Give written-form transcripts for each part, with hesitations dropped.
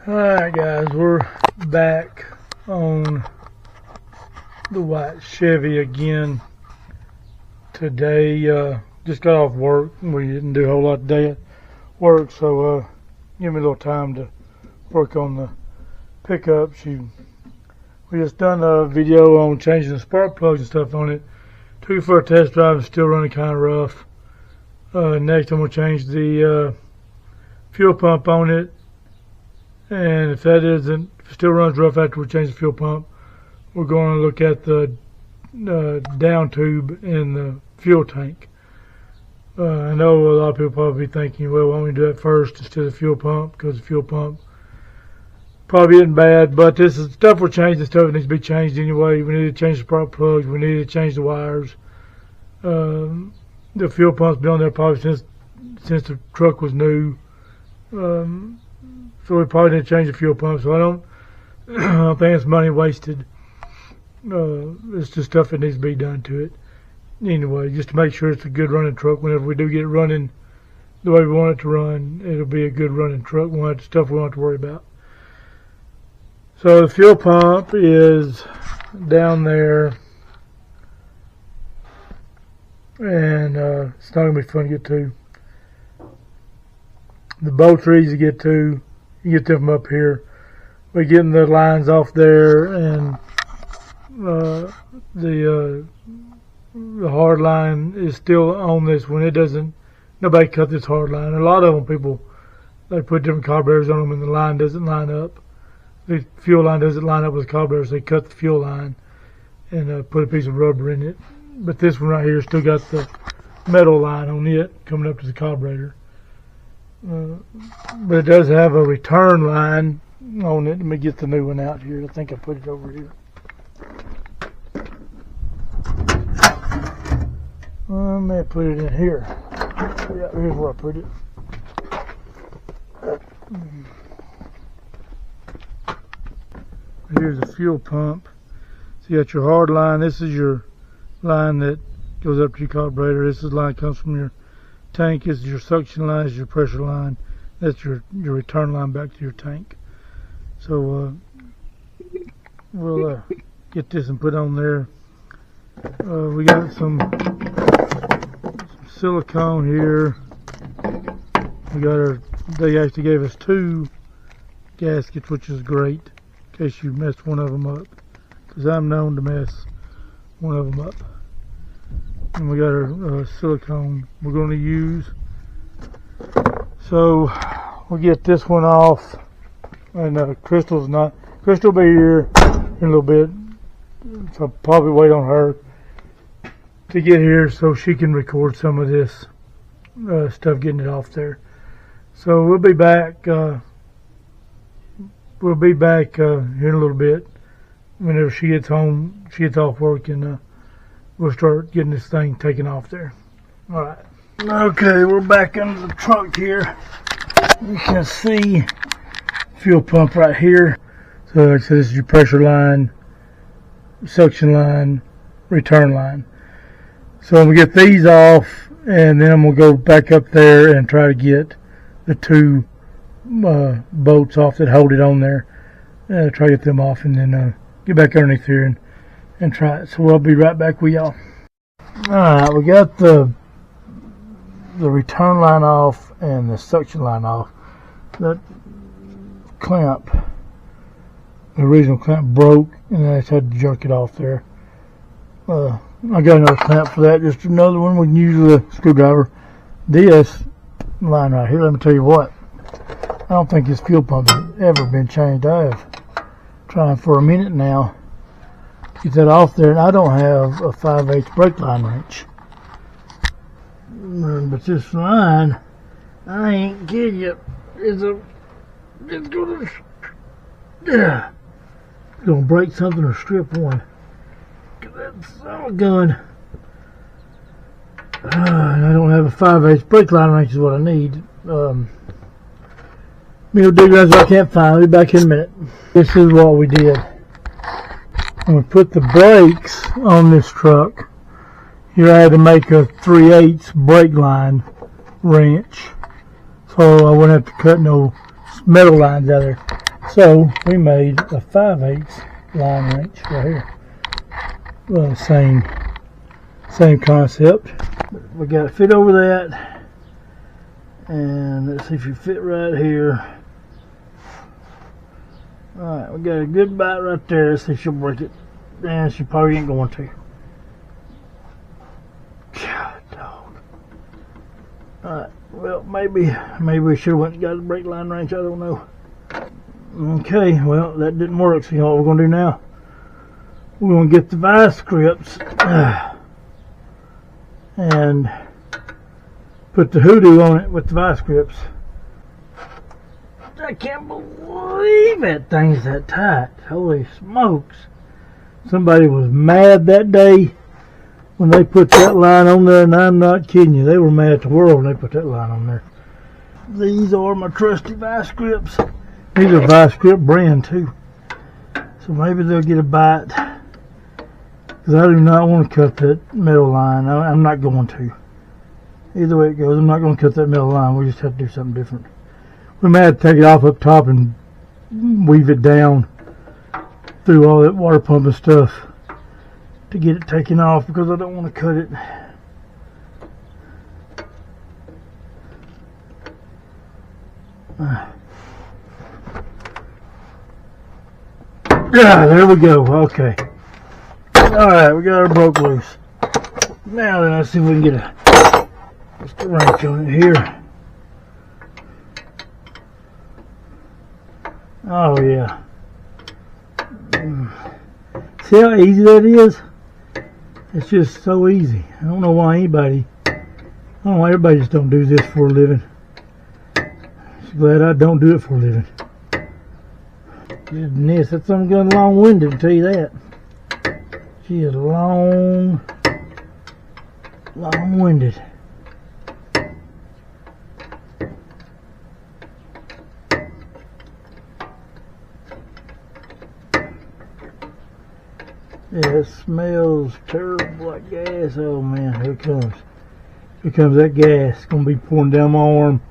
Alright guys, we're back on the white Chevy again today. Just got off work. We didn't do a whole lot today at work, so give me a little time to work on the pickup. We just done a video on changing the spark plugs and stuff on it. Took it for a test drive. It's still running kind of rough. Next I'm going to change the fuel pump on it. And if that isn't, if it still runs rough after we change the fuel pump, we're going to look at the down tube in the fuel tank. I know a lot of people probably be thinking, well, why don't we do that first instead of the fuel pump, because the fuel pump probably isn't bad, but this is stuff we're changing, stuff that needs to be changed anyway. We need to change the spark plugs, we need to change the wires. The fuel pump's been on there probably since the truck was new. So we probably need to change the fuel pump, so I don't think it's money wasted. It's just stuff that needs to be done to it. Anyway, just to make sure it's a good running truck. Whenever we do get it running the way we want it to run, it'll be a good running truck. We won't have stuff we won't have to worry about. So the fuel pump is down there, and it's not going to be fun to get to. The bolts are easy to get to. You get them from up here. We're getting the lines off there, and the hard line is still on this one. It doesn't. Nobody cut this hard line. A lot of them people, they put different carburetors on them, and the line doesn't line up. The fuel line doesn't line up with the carburetors. They cut the fuel line and put a piece of rubber in it. But this one right here still got the metal line on it coming up to the carburetor. But it does have a return line on it. Let me get the new one out here. I think I put it over here. I may have put it in here. Yeah, here's where I put it. Here's the fuel pump. So you got your hard line. This is your line that goes up to your carburetor. This is the line that comes from your tank. This is your suction line. This is your pressure line. That's your return line back to your tank. So we'll get this and put on there. We got some silicone here. They actually gave us 2 gaskets, which is great in case you messed one of them up, because I'm known to mess one of them up. And we got our silicone we're going to use. So we'll get this one off, and Crystal will be here in a little bit, so I'll probably wait on her to get here so she can record some of this stuff, getting it off there. So we'll be back. Here in a little bit. Whenever she gets home, she gets off work, and we'll start getting this thing taken off there. Alright. Okay, we're back under the trunk here. You can see fuel pump right here. So like I said, this is your pressure line, suction line, return line. So I'm going to get these off, and then I'm going to go back up there and try to get the 2 bolts off that hold it on there. Try to get them off, and then get back underneath here and try it. So I'll be right back with y'all. Alright, we got the return line off and the suction line off. That clamp, the original clamp, broke, and I just had to jerk it off there. I got another clamp for that, just another one. We can use the screwdriver. This line right here, let me tell you what, I don't think this fuel pump has ever been changed. I have tried for a minute now to get that off there, and I don't have a 5/8 brake line wrench. But this line, I ain't kidding you, it's gonna break something or strip one. That's all gun. I don't have a 5/8 brake line wrench is what I need. Meal digger, I can't find. I'll be back in a minute. This is what we did. When we put the brakes on this truck, here I had to make a 3/8 brake line wrench, so I wouldn't have to cut no metal lines out of there. So we made a 5/8 line wrench right here. Well, same concept. We got to fit over that, and let's see if you fit right here. All right, we got a good bite right there. Let's see if she'll break it. And she probably ain't going to. God, dog. All right. Well, maybe we should have went and got a brake line wrench. I don't know. Okay, well, that didn't work. So you know what we're going to do now? We're going to get the vice grips and put the hoodoo on it with the vice grips. I can't believe that thing's that tight. Holy smokes. Somebody was mad that day when they put that line on there, and I'm not kidding you. They were mad at the world when they put that line on there. These are my trusty vice grips. These are vice grip brand too. So maybe they'll get a bite. Because I do not want to cut that metal line. I'm not going to. Either way it goes, I'm not going to cut that metal line. We just have to do something different. We may have to take it off up top and weave it down through all that water pump and stuff to get it taken off, because I don't want to cut it. Yeah, there we go. Okay. Alright, we got our broke loose. Now then, let's see if we can get a wrench on it here. Oh yeah. See how easy that is? It's just so easy. I don't know why everybody just don't do this for a living. Just glad I don't do it for a living. Goodness, that's something good long-winded, to tell you that. She is long-winded. Yeah, it smells terrible like gas. Oh man, here it comes. Here comes that gas. It's gonna be pouring down my arm.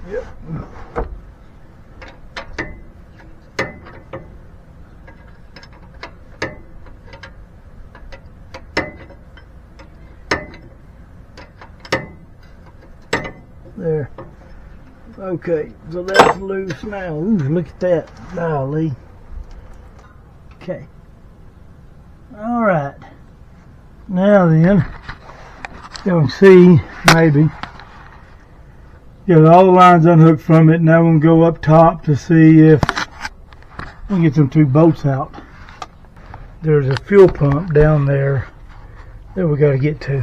Yep. There. Okay, so that's loose now. Ooh, look at that. Golly. Okay. Alright. Now then, you can see, maybe, got all the lines unhooked from it. Now we're going to go up top to see if we can get them two bolts out. There's a fuel pump down there that we got to get to.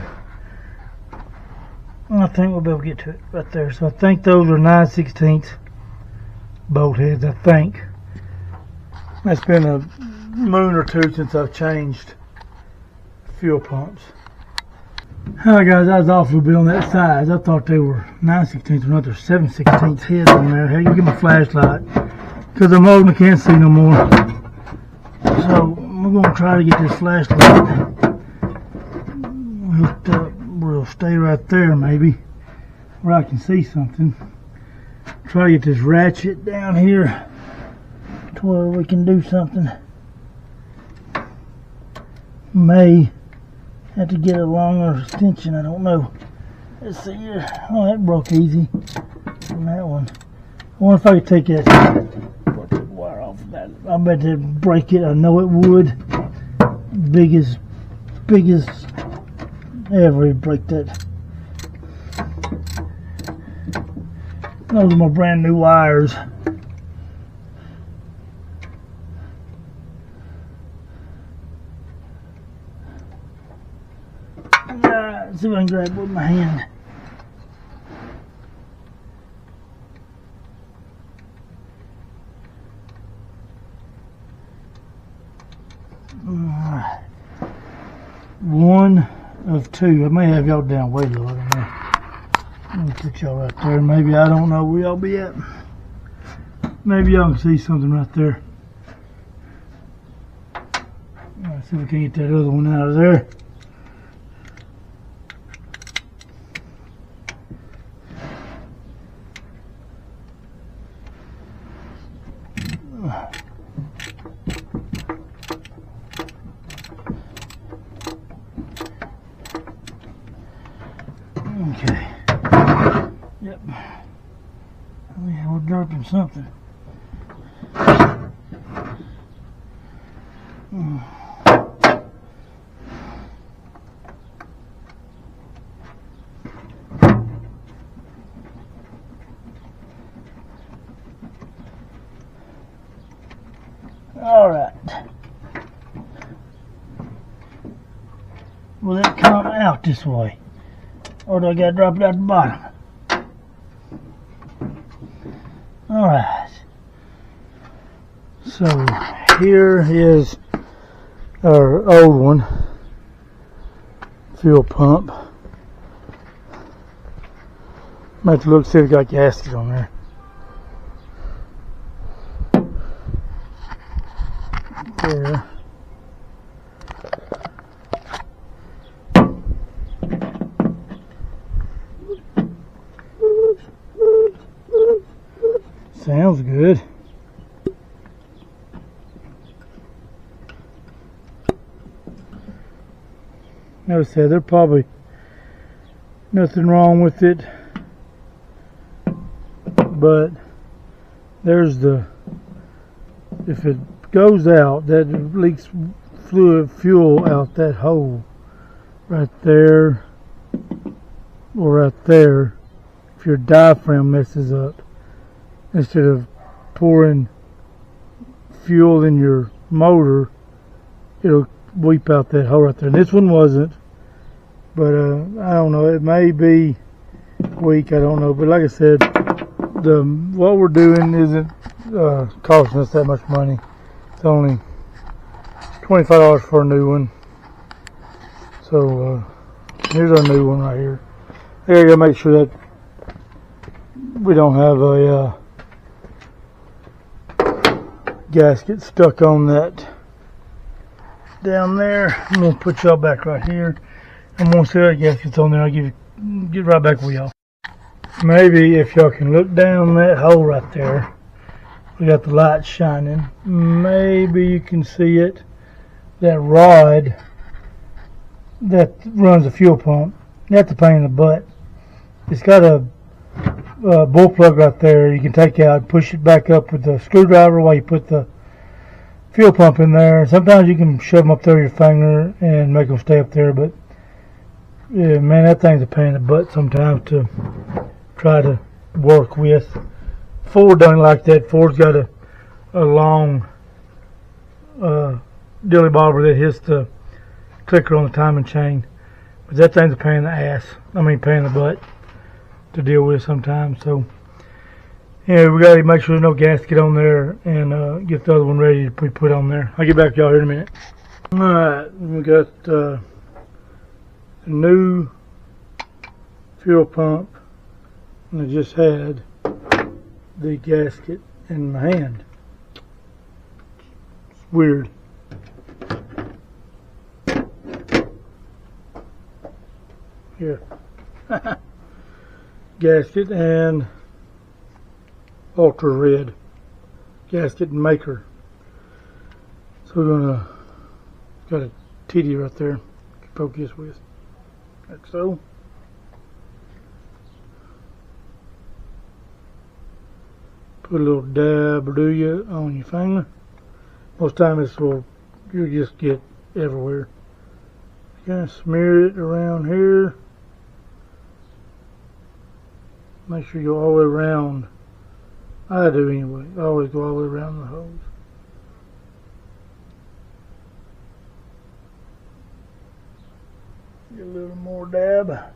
I think we'll be able to get to it right there. So I think those are 9/16 bolt heads, I think. It's been a moon or two since I've changed fuel pumps. Alright guys, I was off a little bit on that size. I thought they were 9/16, not they're 7/16 heads on there. Hey, you get my flashlight, because I'm old and I can't see no more. So we're going to try to get this flashlight hooked up. We'll stay right there maybe where I can see something. Try to get this ratchet down here to where we can do something. May have to get a longer extension, I don't know. Let's see here. Oh, that broke easy from that one. I wonder if I could take that wire off of that. I bet it'd break it. I know it would. Biggest ever break that. Those are my brand new wires. Let's see if I can grab it with my hand. One of two. I may have y'all down way low. I don't know. Let me put y'all right there. Maybe I don't know where y'all be at. Maybe y'all can see something right there. Let's see if we can get that other one out of there. Okay. Yep. Oh yeah, we're dropping something. All right. Will it come out this way? Or do I gotta drop it at the bottom? Alright. So here is our old one. Fuel pump. Might have to look see if it got gasket on there. There. Sounds good. Like I said, there's probably nothing wrong with it, but there's the, if it goes out, that leaks fuel out that hole right there or right there. If your diaphragm messes up, instead of pouring fuel in your motor, it'll weep out that hole right there. And this one wasn't, but I don't know, it may be weak, I don't know. But like I said, what we're doing isn't costing us that much money. It's only $25 for a new one. So here's our new one right here. I gotta make sure that we don't have a gasket stuck on that down there. I'm gonna put y'all back right here. I'm gonna see that gasket's on there. I'll get right back with y'all. Maybe if y'all can look down that hole right there, we got the light shining. Maybe you can see it. That rod that runs the fuel pump. That's a pain in the butt. It's got a bull plug right there. You can take out, push it back up with the screwdriver while you put the fuel pump in there. Sometimes you can shove them up there with your finger and make them stay up there, but yeah, man, that thing's a pain in the butt sometimes to try to work with. Ford done like that. Ford's got a long dilly bobber that hits the clicker on the timing chain, but that thing's a pain in the ass. I mean, pain in the butt to deal with sometimes. So yeah, we gotta make sure there's no gasket on there and get the other one ready to be put on there. I'll get back to y'all here in a minute. Alright, we got a new fuel pump, and I just had the gasket in my hand. It's weird. Here. Gasket and ultra red gasket maker. So we're gonna, got a TD right there to focus with, like so. Put a little dab or do you on your finger. Most times this will, you just get everywhere. Kind of smear it around here. Make sure you go all the way around. I do anyway. I always go all the way around the hose. Get a little more dab.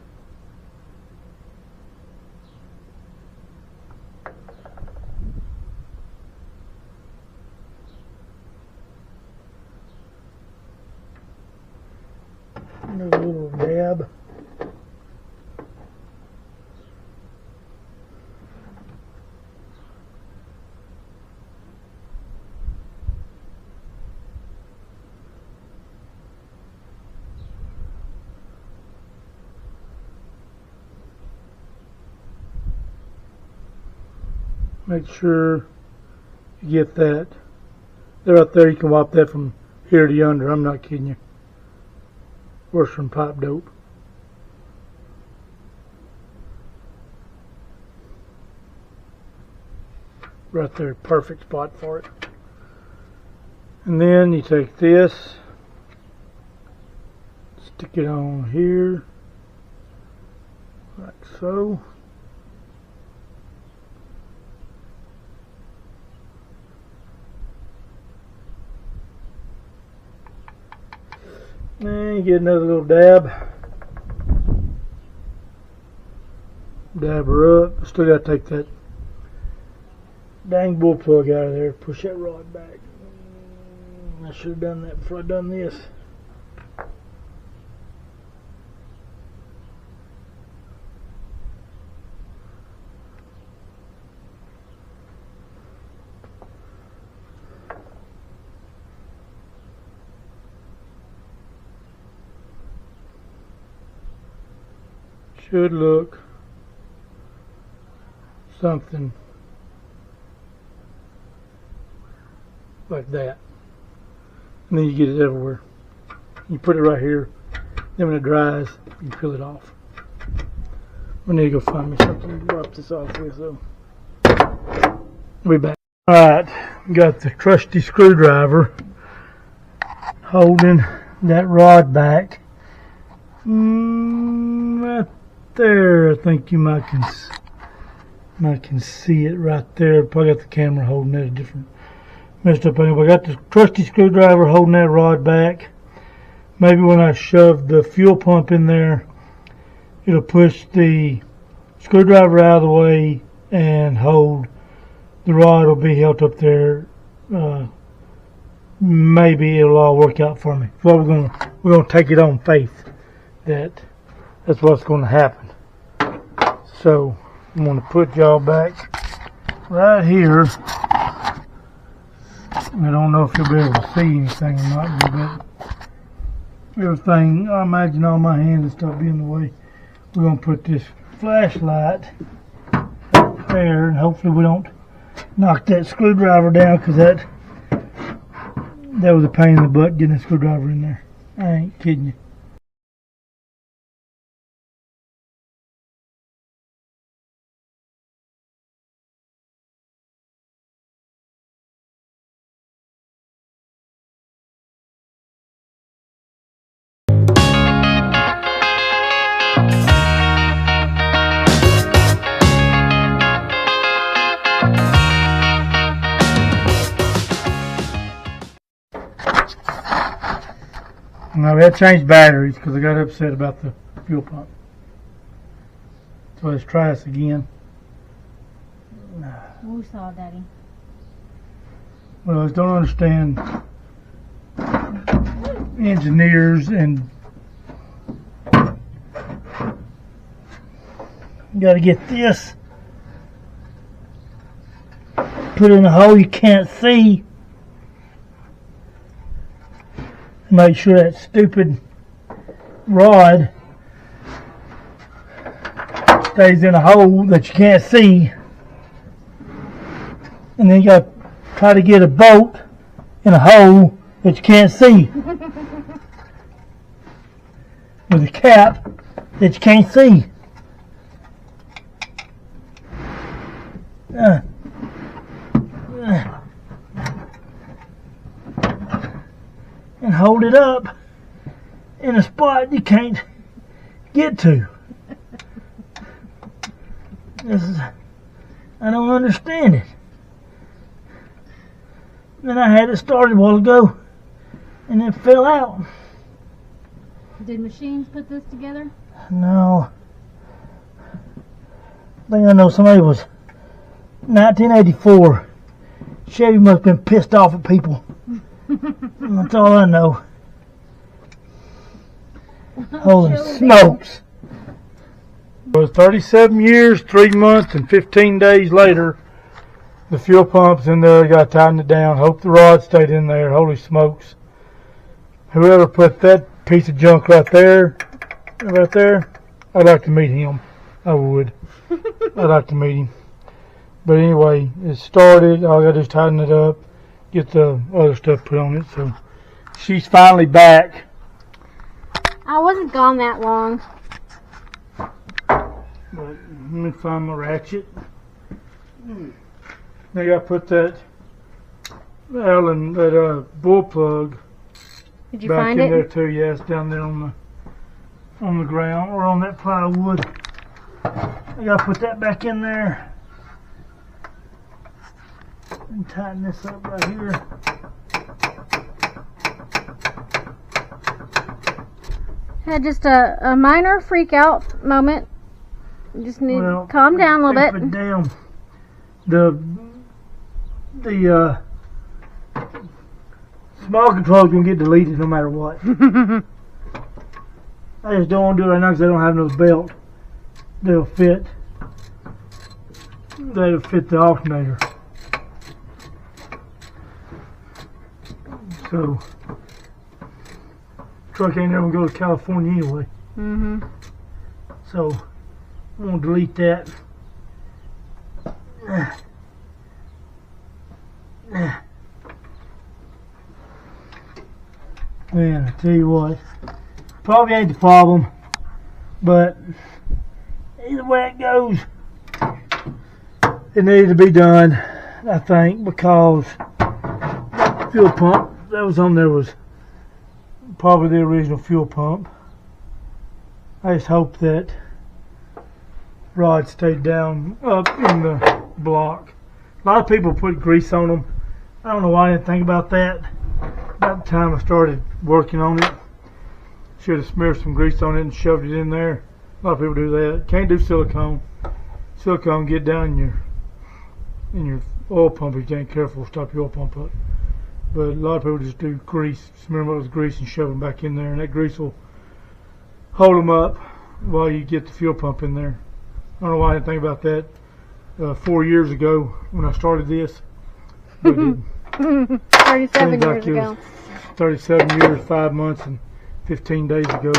Another little dab. Make sure you get that. They're right there. You can wipe that from here to yonder. I'm not kidding you. Worse than pipe dope. right there, perfect spot for it. And then you take this, stick it on here, like so. And you get another little dab. Dab her up. Still got to take that dang bull plug out of there. Push that rod back. I should have done that before I done this. Should look something like that. And then you get it everywhere. You put it right here. Then when it dries, you peel it off. We need to go find me something to wipe this off with, so we'll be back. Alright, got the trusty screwdriver holding that rod back. Right there, I think you might can see it right there. Probably got the camera holding it a different messed up angle. I got the trusty screwdriver holding that rod back. Maybe when I shove the fuel pump in there, it'll push the screwdriver out of the way and hold. The rod will be held up there. Maybe it'll all work out for me. So we're gonna take it on faith that that's what's going to happen. So I'm going to put y'all back right here. I don't know if you'll be able to see anything or not, but everything, I imagine all my hands and stuff be in the way. We're going to put this flashlight up there, and hopefully we don't knock that screwdriver down, because that was a pain in the butt getting a screwdriver in there. I ain't kidding you. Now we had to change batteries because I got upset about the fuel pump. So let's try this again. We saw, Daddy. Well, I just don't understand engineers, and you got to get this put in a hole you can't see. Make sure that stupid rod stays in a hole that you can't see. And then you got to try to get a bolt in a hole that you can't see. With a cap that you can't see. And hold it up in a spot you can't get to. I don't understand it. Then I had it started a while ago and it fell out. Did machines put this together? No. I think I know somebody was 1984. Chevy must have been pissed off at people. That's all I know. Holy smokes. It was 37 years, 3 months, and 15 days later. The fuel pump's in there. Got to tighten it down. Hope the rod stayed in there. Holy smokes. Whoever put that piece of junk right there, I'd like to meet him. I would. I'd like to meet him. But anyway, it started. All I got to do is tighten it up. Get the other stuff put on it. So she's finally back. I wasn't gone that long. But let me find my ratchet. Now you got to put that Allen, that bull plug Did you back find in there it? too. Yeah, it's down there on the ground or on that plywood. I got to put that back in there and tighten this up right here. Had just a minor freak out moment. You just need to calm down a little Put bit. it down. The small controls can get deleted no matter what. I just don't want to do it right now because I don't have no belt. They'll fit the alternator. So truck ain't never gonna go to California anyway. So I'm gonna delete that. Man, I tell you what, probably ain't the problem, but either way it goes, it needed to be done, I think, because that fuel pump that was on there was probably the original fuel pump. I just hope that rod stayed down up in the block. A lot of people put grease on them. I don't know why I didn't think about that. About the time I started working on it, should have smeared some grease on it and shoved it in there. A lot of people do that. Can't do silicone. Silicone get down in your oil pump if you ain't careful. Stop your oil pump up. But a lot of people just do grease, smear them up with grease and shove them back in there, and that grease will hold them up while you get the fuel pump in there. I don't know why I didn't think about that 4 years ago when I started this. But 37 years ago. 37 years, 5 months, and 15 days ago.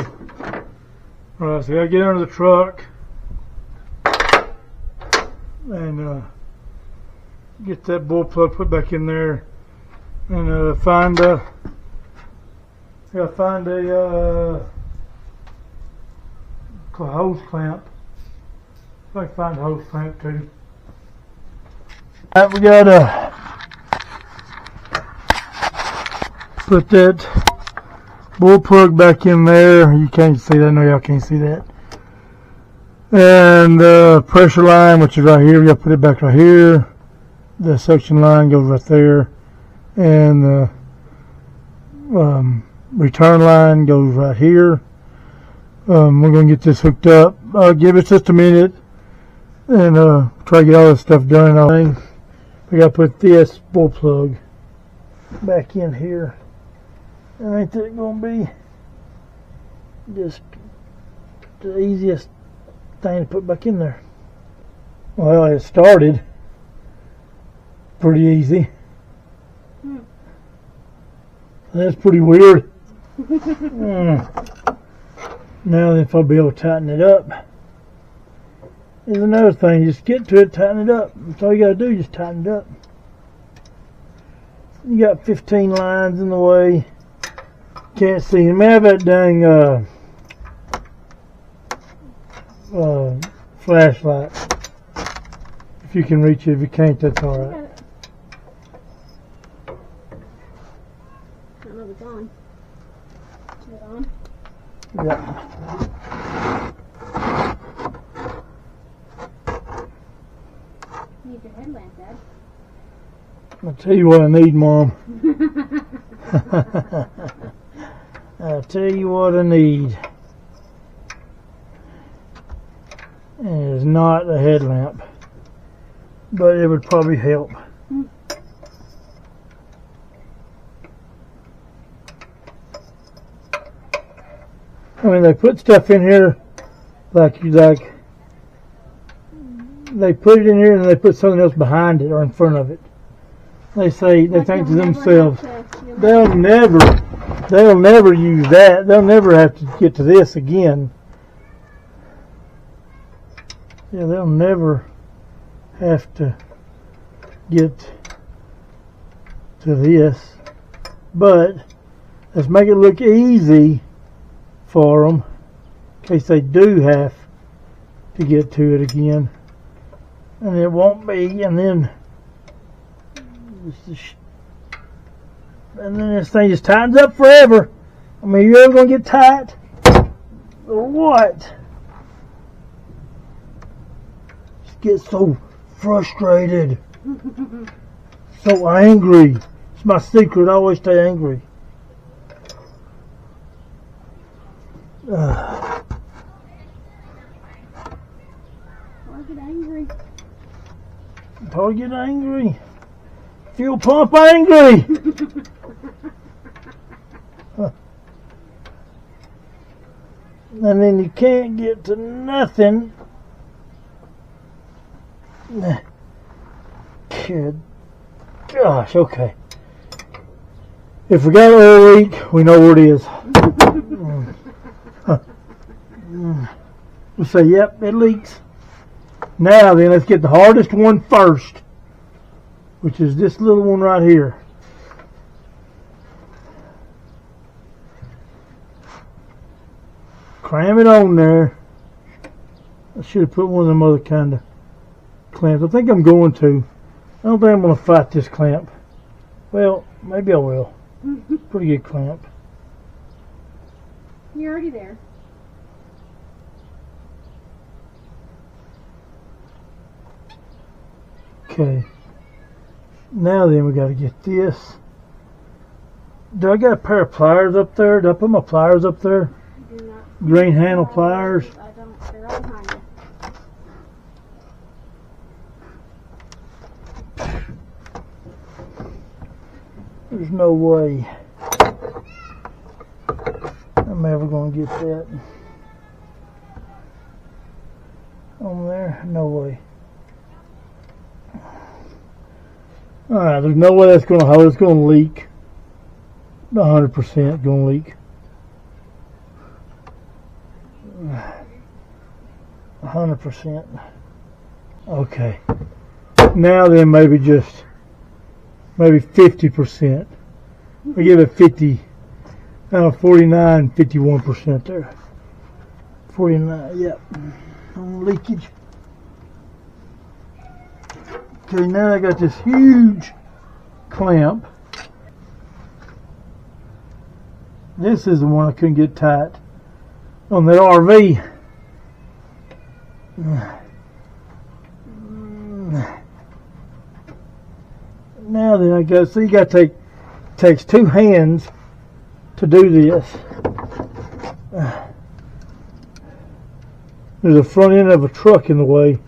Alright, so I gotta get under the truck and get that bull plug put back in there, and find a hose clamp. If I can find a hose clamp too. Alright, we gotta put that bull plug back in there. You can't see that. No, y'all can't see that. And the pressure line, which is right here, we gotta put it back right here. The suction line goes right there, and the return line goes right here. We're gonna get this hooked up. Give it just a minute and try to get all this stuff done. We gotta put this bull plug back in here. And ain't that gonna be just the easiest thing to put back in there? Well, it started pretty easy. That's pretty weird. Now if I'll be able to tighten it up. There's another thing, just get to it, tighten it up. That's all you gotta do, just tighten it up. You got 15 lines in the way. Can't see him. Have that dang flashlight. If you can reach it, if you can't, that's alright. I don't know if it's on. Is it on? Yeah. Need your headlamp, Dad. I'll tell you what I need, Mom. I'll tell you what I need. And it's not a headlamp, but it would probably help. I mean, they put stuff in here like they put it in here and they put something else behind it or in front of it. They think to themselves, they'll never use that. They'll never have to get to this again. Yeah, they'll never have to get to this. But let's make it look easy for them in case they do have to get to it again. And it won't be, and then And then this thing just tightens up forever. I mean, you ever gonna get tight? Or what? Just get so frustrated. So angry. It's my secret. I always stay angry. Why get angry? Don't get angry. Fuel pump angry. And then you can't get to nothing. Kid. Gosh, okay. If we got an oil leak, we know where it is. We'll say, yep, it leaks. Now then, let's get the hardest one first, which is this little one right here. Cram it on there. I should have put one of them other kind of clamps. I think I'm going to. I don't think I'm going to fight this clamp. Well, maybe I will. Pretty good clamp. You're already there. Okay. Now then, we got to get this. Do I got a pair of pliers up there? Did I put my pliers up there? I do not. Green handle pliers. I don't. They're all behind you. There's no way I'm ever going to get that on there. No way. Alright, there's no way that's going to hold. It's going to leak. 100% going to leak. 100%. Okay. Now then, maybe 50%. We give it 49, 51% there. 49, yep. On leakage. Okay, now I got this huge clamp. This is the one I couldn't get tight on that RV. Now then, I go. So you got to takes two hands to do this. There's a front end of a truck in the way.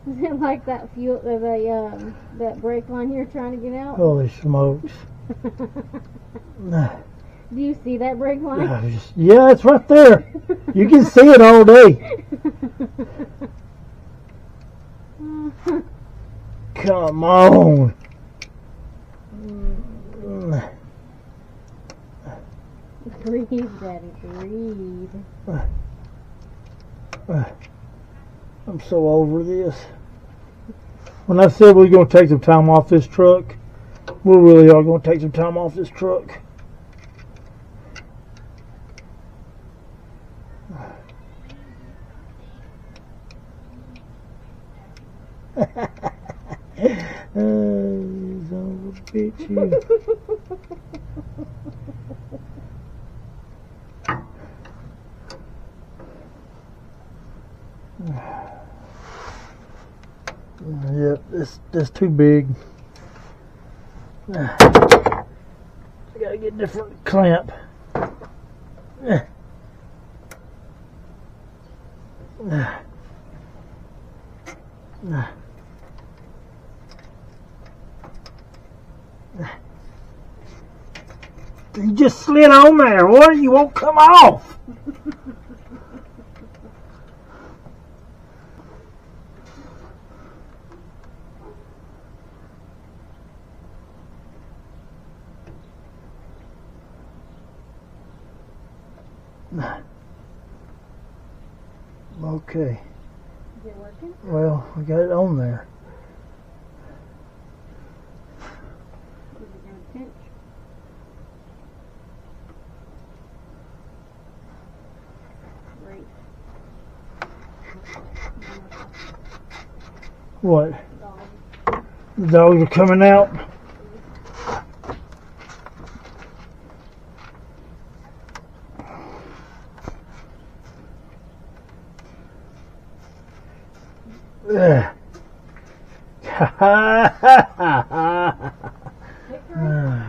Is it like that fuel, that brake line you're trying to get out? Holy smokes! Do you see that brake line? Yeah, it's right there. You can see it all day. Come on. Breathe, Daddy, breathe. I'm so over this. When I said we're going to take some time off this truck, we really are going to take some time off this truck. Son of a bitch, you. Yep, that's too big. I gotta get a different clamp. You just slid on there. What? You won't come off. Okay. Is it working? Well, we got it on there. Is it going to pinch? Great. What? The dogs are coming out.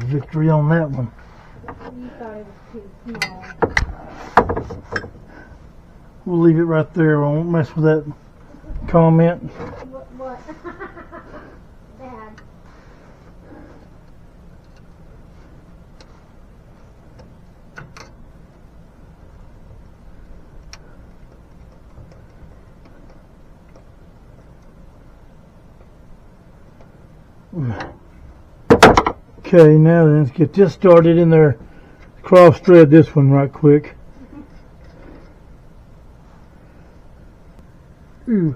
Victory on that one. You thought it was too small. We'll leave it right there. I won't mess with that comment. What? Dad. Okay, now then, let's get this started in there. Cross thread this one right quick. Ooh.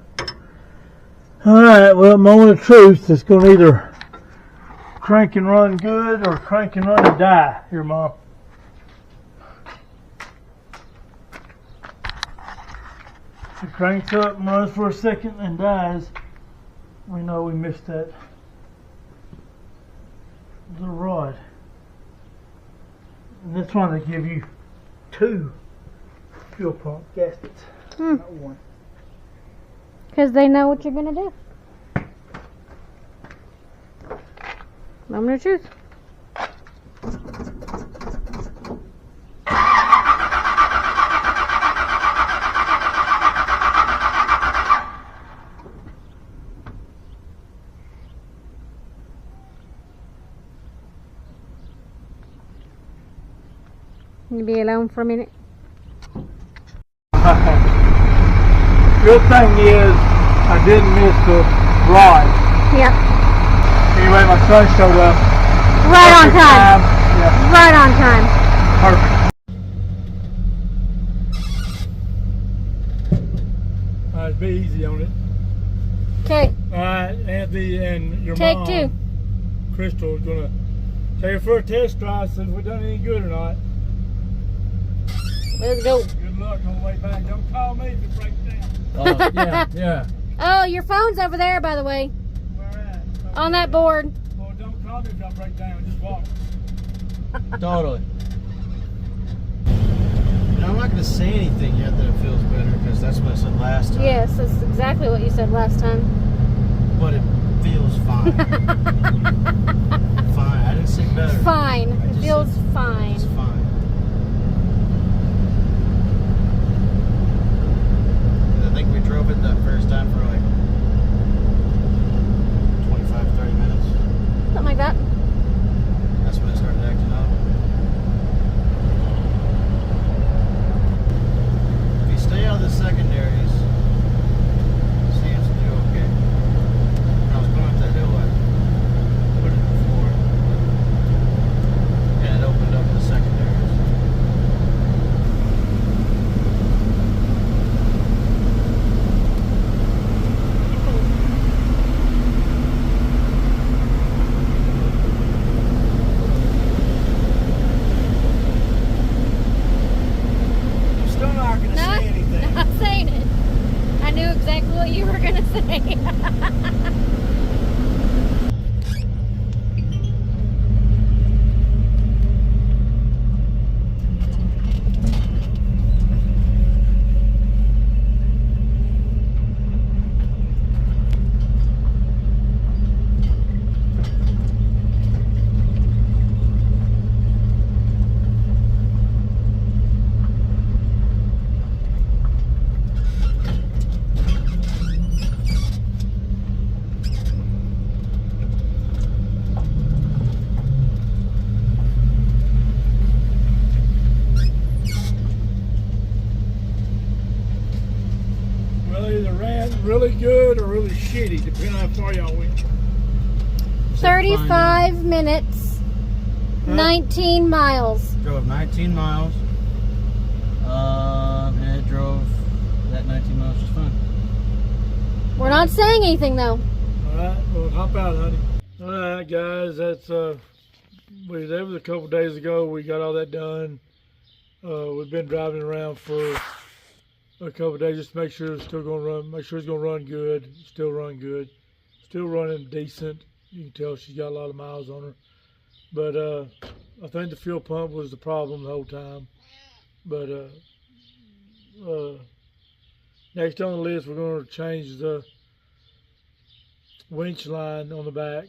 Alright, well, moment of truth. It's going to either crank and run good or crank and run and die. Here, Mom. If it cranks up and runs for a second and dies, we know we missed that little rod. And this one they give you 2 fuel pump gaskets, not 1. Because they know what you're going to do. Moment of truth. You be alone for a minute. Good thing is I didn't miss the rod. Yep. Anyway, my son showed up. Right on Perfect time. Yeah, Right on time. perfect. Alright, be easy on it. Okay. Alright, Anthony and your Take mom, 2. Crystal, is going to take her for a test drive, see if we've done any good or not. Let's go. Good luck on the way back. Don't call me if it breaks down. Yeah. Oh, your phone's over there, by the way. Where at? On that board. Well, don't call me if I break down. Just walk. Totally. And I'm not going to say anything yet that it feels better because that's what I said last time. Yes, that's exactly what you said last time. But it feels fine. Fine. I didn't say better. Fine. I It just feels said fine. It's fine. I think we drove it that first time for like 25, 30 minutes. Something like that. That's when it started acting up. If you stay out of the secondaries, it seems to do okay. When I was going up that hill, I put it before, and it opened up the secondaries. I'm still not going to Not, say anything. not saying it. I knew exactly what you were going to say. Well, it either ran really good or really shitty, depending on how far y'all went. 35 minutes, Huh? 19 miles. Drove 19 miles, and it drove that 19 miles just fine. We're not saying anything, though. Alright, well, hop out, honey. Alright, guys, that's, that was a couple days ago. We got all that done. We've been driving around for a couple days just to make sure it's still going to run, make sure it's going to run good, still run good. still running decent. You can tell she's got a lot of miles on her. But I think the fuel pump was the problem the whole time. But next on the list, we're going to change the winch line on the back.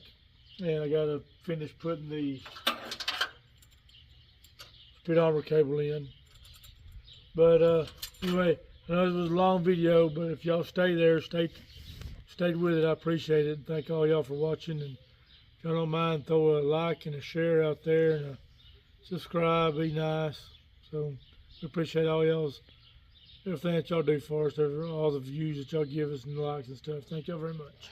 And I got to finish putting the speedometer cable in. But anyway, I know this was a long video, but if y'all stayed with it, I appreciate it. Thank all y'all for watching. And if y'all don't mind, throw a like and a share out there and a subscribe. Be nice. So we appreciate all y'all's everything that y'all do for us, all the views that y'all give us and the likes and stuff. Thank y'all very much.